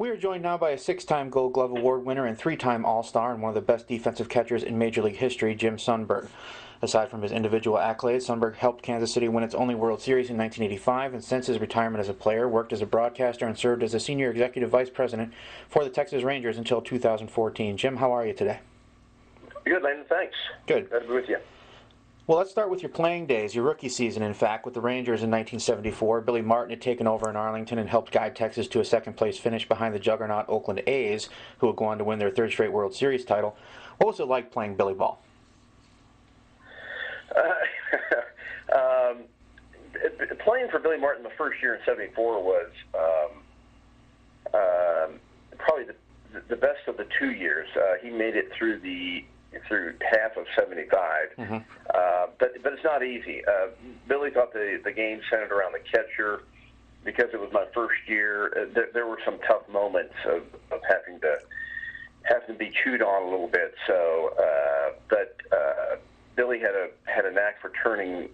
We are joined now by a six-time Gold Glove Award winner and three-time All-Star and one of the best defensive catchers in Major League history, Jim Sundberg. Aside from his individual accolades, Sundberg helped Kansas City win its only World Series in 1985, and since his retirement as a player, worked as a broadcaster and served as a senior executive vice president for the Texas Rangers until 2014. Jim, how are you today? Good, Landon. Thanks. Good. Glad to be with you. Well, let's start with your playing days, your rookie season, in fact, with the Rangers in 1974. Billy Martin had taken over in Arlington and helped guide Texas to a second-place finish behind the juggernaut Oakland A's, who would go on to win their third straight World Series title. What was it like playing Billy ball? Playing for Billy Martin the first year in '74 was probably the best of the 2 years. He made it through half of '75, but it's not easy. Billy thought the game centered around the catcher because it was my first year. There were some tough moments of having to be chewed on a little bit. So, but Billy had a knack for turning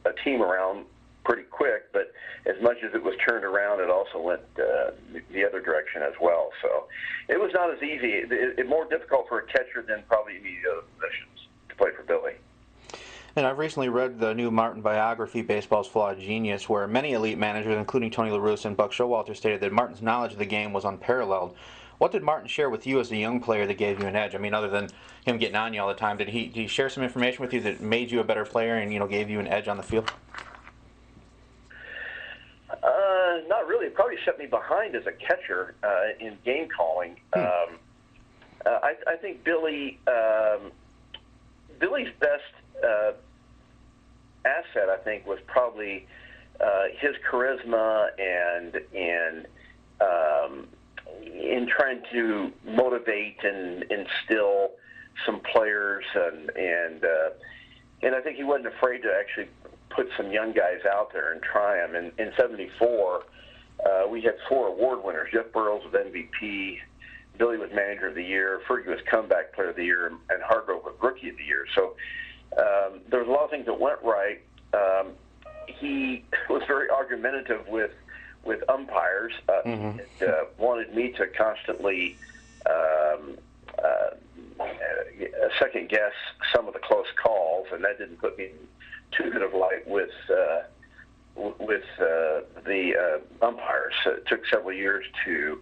a team around pretty quick, but as much as it was turned around, it also went the other direction as well. So it was not as easy. It's more difficult for a catcher than probably any other positions to play for Billy. And I've recently read the new Martin biography, Baseball's Flawed Genius, where many elite managers, including Tony La Russa and Buck Showalter, stated that Martin's knowledge of the game was unparalleled. What did Martin share with you as a young player that gave you an edge? I mean, other than him getting on you all the time, did he share some information with you that made you a better player and gave you an edge on the field? Not really. It probably set me behind as a catcher in game calling. I think Billy's best asset, I think, was probably his charisma and in trying to motivate and instill some players and I think he wasn't afraid to actually put some young guys out there and try them. In '74, we had 4 award winners. Jeff Burroughs was MVP, Billy was Manager of the Year, Fergie was Comeback Player of the Year, and Hargrove was Rookie of the Year. So there was a lot of things that went right. He was very argumentative with umpires. Wanted me to constantly second guess some of the close calls, and that didn't put me in too good of light with the umpires. It took several years to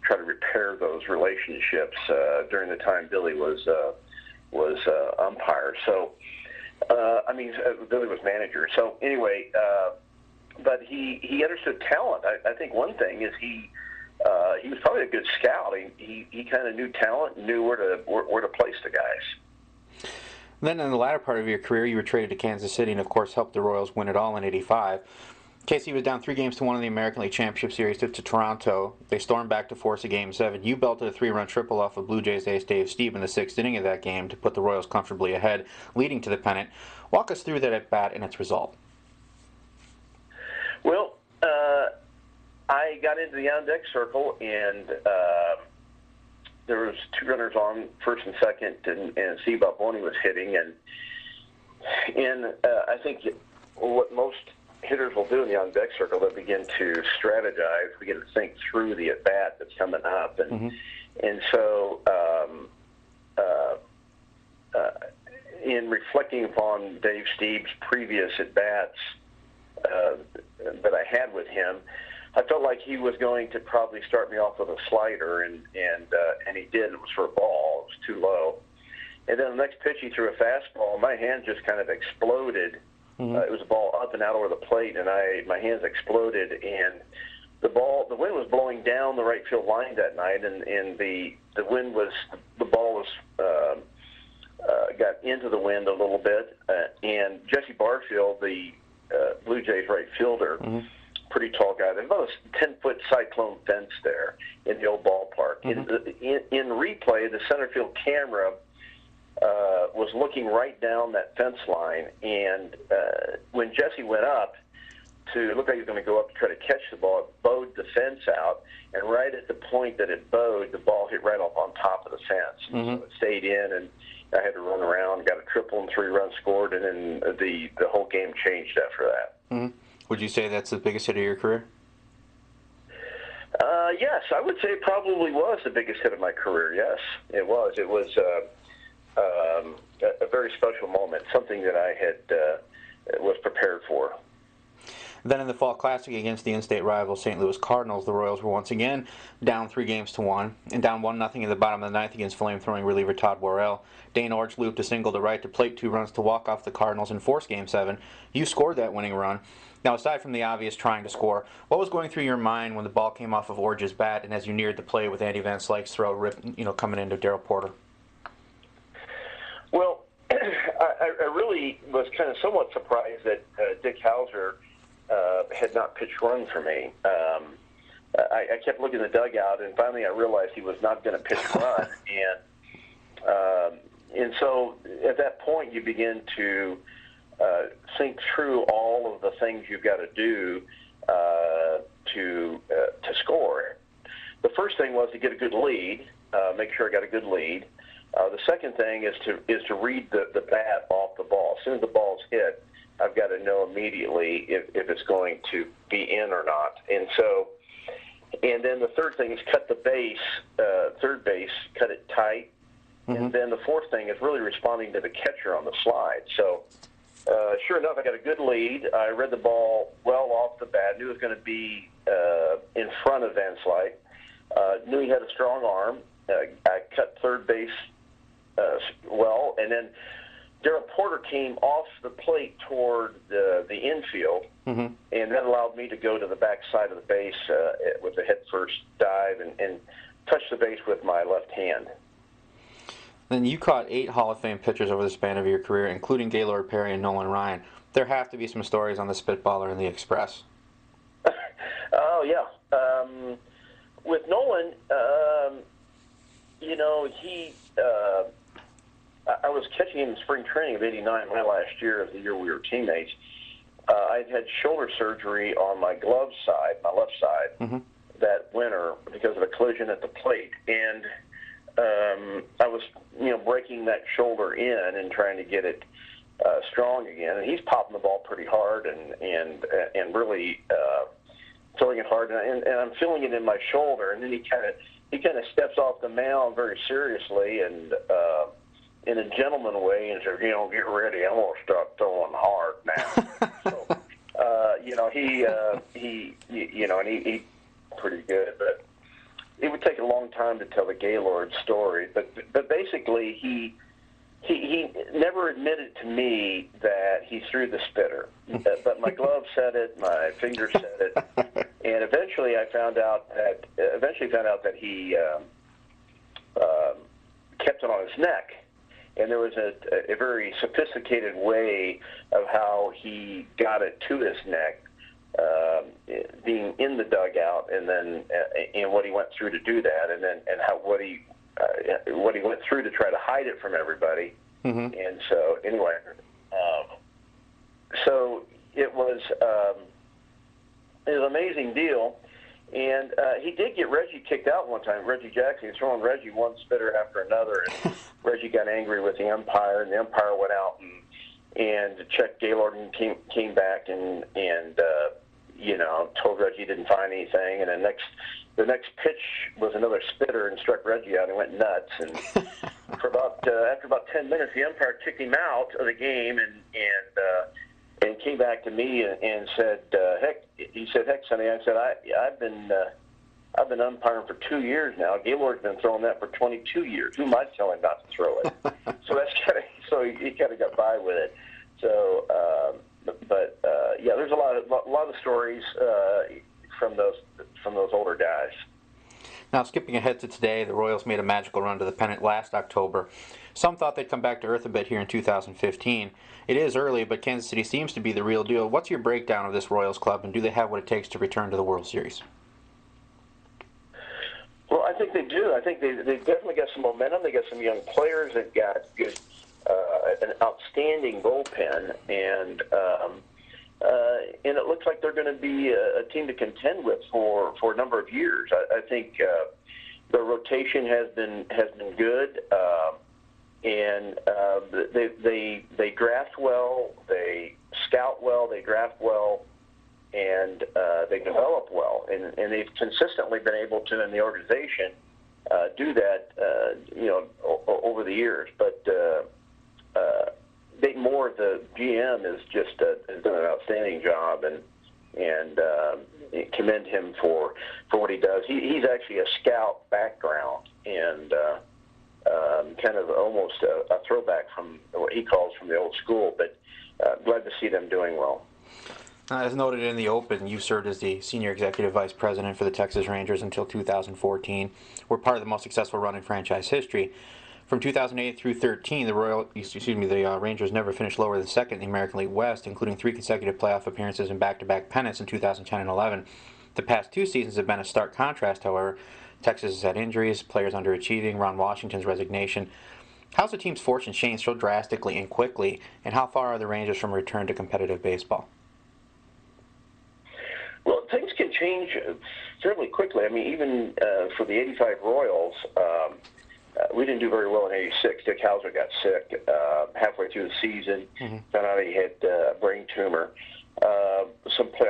try to repair those relationships during the time Billy was umpire. So Billy was manager. So anyway, but he understood talent. I think one thing is he was probably a good scout. He kind of knew talent, and knew where to place the guys. Then in the latter part of your career, you were traded to Kansas City and, of course, helped the Royals win it all in '85. KC was down 3-1 in the American League Championship Series to Toronto. They stormed back to force a Game 7. You belted a 3-run triple off of Blue Jays ace Dave Stieb in the 6th inning of that game to put the Royals comfortably ahead, leading to the pennant. Walk us through that at-bat and its result. Well, I got into the on-deck circle, and there was 2 runners on, first and second, and Steve Balboni was hitting. And I think what most hitters will do in the on-deck circle, they'll begin to strategize, begin to think through the at-bat that's coming up. And so in reflecting upon Dave Stieb's previous at-bats that I had with him, I felt like he was going to probably start me off with a slider, and he did. It was for a ball. It was too low. And then the next pitch, he threw a fastball. My hand just kind of exploded. It was a ball up and out over the plate, and my hands exploded. And the wind was blowing down the right field line that night, and the ball was got into the wind a little bit. And Jesse Barfield, the Blue Jays right fielder, pretty tall guy. There's about a 10-foot cyclone fence there in the old ballpark. In replay, the center field camera was looking right down that fence line, and when Jesse went up to look like he was going to go up to try to catch the ball, it bowed the fence out, and right at the point that it bowed, the ball hit right up on top of the fence. So it stayed in, and I had to run around, got a triple and 3 runs scored, and then the whole game changed after that. Would you say that's the biggest hit of your career? Yes, I would say it probably was the biggest hit of my career. Yes, it was. It was a very special moment, something that I had was prepared for. Then in the Fall Classic against the in-state rival St. Louis Cardinals, the Royals were once again down 3-1 and down 1-0 in the bottom of the ninth against flame-throwing reliever Todd Worrell. Dane Orch looped a single to right to plate 2 runs to walk off the Cardinals and force Game 7. You scored that winning run. Now, aside from the obvious trying to score, what was going through your mind when the ball came off of Orch's bat and as you neared the plate with Andy Van Slyke's throw coming into Darryl Porter? Well, I really was kind of somewhat surprised that Dick Hauser had not pitched run for me. I kept looking at the dugout, and finally I realized he was not going to pitch run. And so at that point, you begin to think through all of the things you've got to do to score. The first thing was to get a good lead, make sure I got a good lead. The second thing is to read the bat off the ball. As soon as the ball's hit, I've got to know immediately if it's going to be in or not. And then the third thing is cut the base, third base, cut it tight. Mm-hmm. And then the fourth thing is really responding to the catcher on the slide. So sure enough, I got a good lead. I read the ball well off the bat, knew it was going to be in front of Van Slyke, knew he had a strong arm. I cut third base well, and then Darryl Porter came off the plate toward the infield, mm-hmm. and that allowed me to go to the back side of the base with a head-first dive and touch the base with my left hand. Then you caught 8 Hall of Fame pitchers over the span of your career, including Gaylord Perry and Nolan Ryan. There have to be some stories on the Spitballer and the Express. Oh, yeah. With Nolan, he... I was catching him in spring training of '89, my last year of the year we were teammates. I'd had shoulder surgery on my glove side, my left side, mm-hmm. that winter because of a collision at the plate. And I was, breaking that shoulder in and trying to get it strong again. And he's popping the ball pretty hard and really throwing it hard. And I'm feeling it in my shoulder. And then he kind of steps off the mound very seriously and in a gentleman way and says, get ready. I'm going to start throwing hard now. So, he pretty good, but it would take a long time to tell the Gaylord story. But basically, he never admitted to me that he threw the spitter. But my glove said it, my finger said it, and eventually found out that he kept it on his neck. And there was a very sophisticated way of how he got it to his neck, being in the dugout, and then and what he went through to do that, and what he went through to try to hide it from everybody. Mm-hmm. And so anyway, so it was an amazing deal. And he did get Reggie kicked out one time. Reggie Jackson, he was throwing Reggie one spitter after another, and Reggie got angry with the umpire, and the umpire went out and checked Gaylord and came back and told Reggie he didn't find anything. And then the next pitch was another spitter and struck Reggie out and went nuts. And for after about 10 minutes, the umpire kicked him out of the game and came back to me and said, "Heck," he said, "Heck, Sonny," I said, "I've been umpiring for 2 years now. Gaylord's been throwing that for 22 years. Who am I telling not to throw it?" So he kind of got by with it. So, yeah, there's a lot of stories from those older guys. Now, skipping ahead to today, the Royals made a magical run to the pennant last October. Some thought they'd come back to earth a bit here in 2015. It is early, but Kansas City seems to be the real deal. What's your breakdown of this Royals club, and do they have what it takes to return to the World Series? Well, I think they do. I think they've definitely got some momentum. They got some young players. They've got good, an outstanding bullpen, and it looks like they're going to be a team to contend with for a number of years. I think the rotation has been good, and they draft well, they scout well, they draft well, and they develop well, and they've consistently been able to in the organization do that, over the years. But Dayton Moore, the GM, has done an outstanding job, and commend him for what he does. He's actually a scout background, and kind of almost a throwback from what he calls from the old school. But glad to see them doing well. As noted in the open, you served as the Senior Executive Vice President for the Texas Rangers until 2014. Were part of the most successful run in franchise history. From 2008 through 13, the Rangers never finished lower than second in the American League West, including 3 consecutive playoff appearances and back-to-back pennants in 2010 and 11. The past 2 seasons have been a stark contrast, however. Texas has had injuries, players underachieving, Ron Washington's resignation. How's the team's fortunes changed so drastically and quickly, and how far are the Rangers from a return to competitive baseball? Well, things can change fairly quickly. I mean, even for the '85 Royals, we didn't do very well in '86. Dick Hauser got sick halfway through the season. Found out he had a brain tumor. I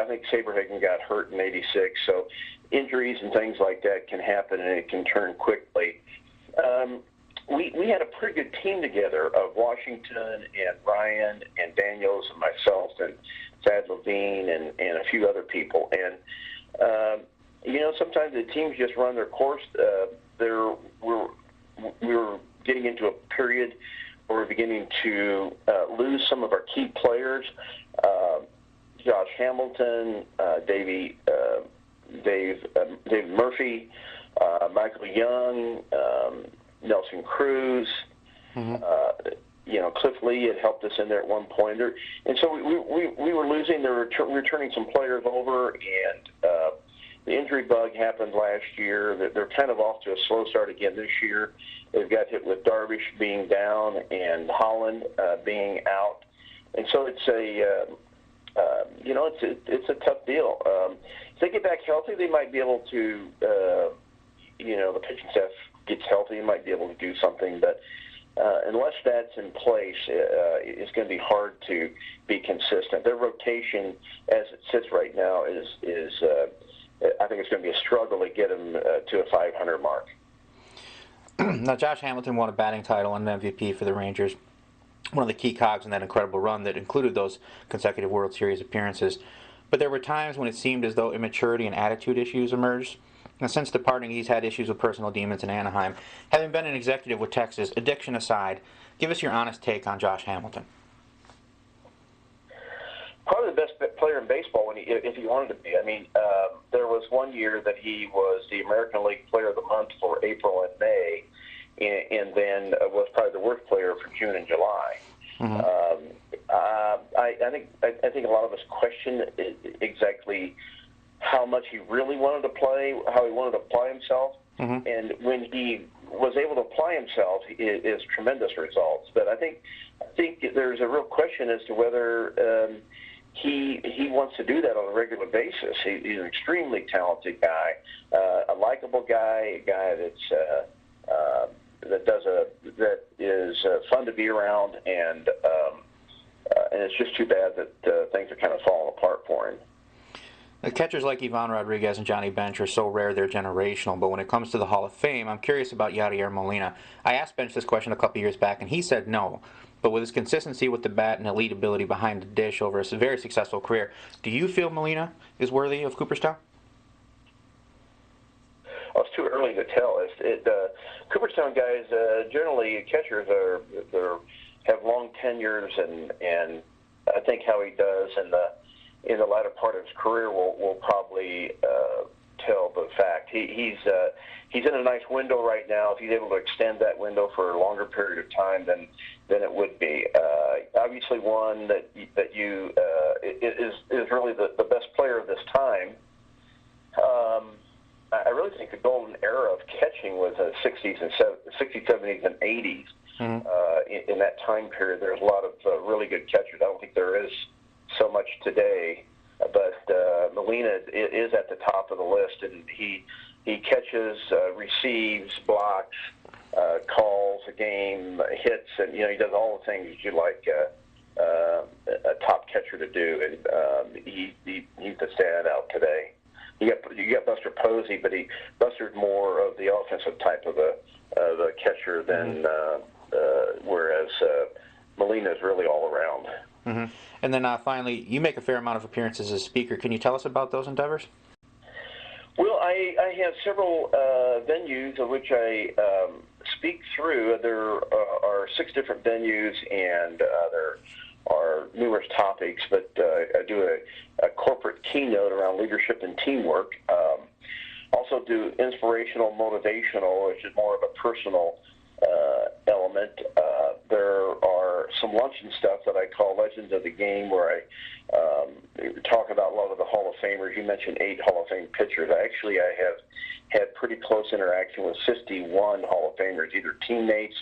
think Saberhagen got hurt in '86. So injuries and things like that can happen, and it can turn quickly. We had a pretty good team together of Washington and Ryan and Daniels and myself and Thad Levine and a few other people. And, sometimes the teams just run their course. We were getting into a period where we're beginning to lose some of our key players. Josh Hamilton, Dave Murphy, Michael Young, Nelson Cruz, Cliff Lee had helped us in there at one point. And so we were losing. They were returning some players over, and the injury bug happened last year. They're kind of off to a slow start again this year. They've got hit with Darvish being down and Holland being out. And so it's it's a tough deal. If they get back healthy, they might be able to, the pitching staff gets healthy, they might be able to do something. But unless that's in place, it's going to be hard to be consistent. Their rotation, as it sits right now, is I think it's going to be a struggle to get them to a 500 mark. Now, Josh Hamilton won a batting title and an MVP for the Rangers. One of the key cogs in that incredible run that included those consecutive World Series appearances. But there were times when it seemed as though immaturity and attitude issues emerged. Now, since departing, he's had issues with personal demons in Anaheim. Having been an executive with Texas, addiction aside, give us your honest take on Josh Hamilton. Probably the best player in baseball if he wanted to be. I mean, there was one year that he was the American League Player of the Month for April and May, and then was probably the worst player for June and July. I think a lot of us question exactly how much he really wanted to play, how he wanted to apply himself, and when he was able to apply himself, is tremendous results. But I think there's a real question as to whether he wants to do that on a regular basis. He's an extremely talented guy, a likable guy, a guy that is fun to be around, and it's just too bad that things are kind of falling apart for him. The catchers like Ivan Rodriguez and Johnny Bench are so rare they're generational, but when it comes to the Hall of Fame, I'm curious about Yadier Molina. I asked Bench this question a couple years back, and he said no. But with his consistency with the bat and elite ability behind the dish over a very successful career, do you feel Molina is worthy of Cooperstown? Well, it's too early to tell. Cooperstown guys, generally catchers have long tenures, and I think how he does in the latter part of his career will probably tell the fact. He's in a nice window right now. If he's able to extend that window for a longer period of time, then it would be obviously one that is really the best player of this time. I really think the golden era of catching was the 60s, 70s, and 80s. In that time period, there's a lot of really good catchers. I don't think there is so much today, but Molina is at the top of the list, and he catches, receives, blocks, calls a game, hits, and he does all the things you like a top catcher to do, and he's the standout today. You got Buster Posey, but Buster's more of the offensive type of a catcher than whereas Molina's really all around. Mm-hmm. And then finally, you make a fair amount of appearances as speaker. Can you tell us about those endeavors? Well, I have several venues of which I speak through. There are 6 different venues, and there are numerous topics, but I do a corporate keynote around leadership and teamwork. Also do inspirational, motivational, which is more of a personal element. There are some luncheon stuff that I call Legends of the Game, where I talk about a lot of the Hall of Famers. You mentioned 8 Hall of Fame pitchers. I have had pretty close interaction with 51 Hall of Famers, either teammates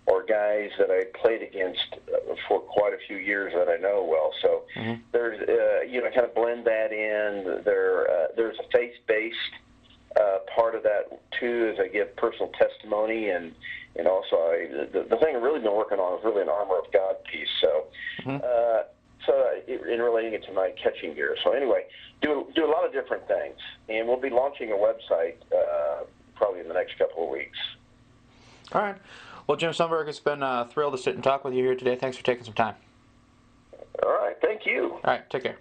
or guys that I played against for quite a few years that I know well. So there's, kind of blend that in. There's a faith-based part of that too, as I give personal testimony, and also the thing I've really been working on is really an armor of God piece. So, in relating it to my catching gear. So anyway, do a lot of different things, and we'll be launching a website probably in the next couple of weeks. All right. Well, Jim Sundberg, it's been a thrill to sit and talk with you here today. Thanks for taking some time. All right. Thank you. All right. Take care.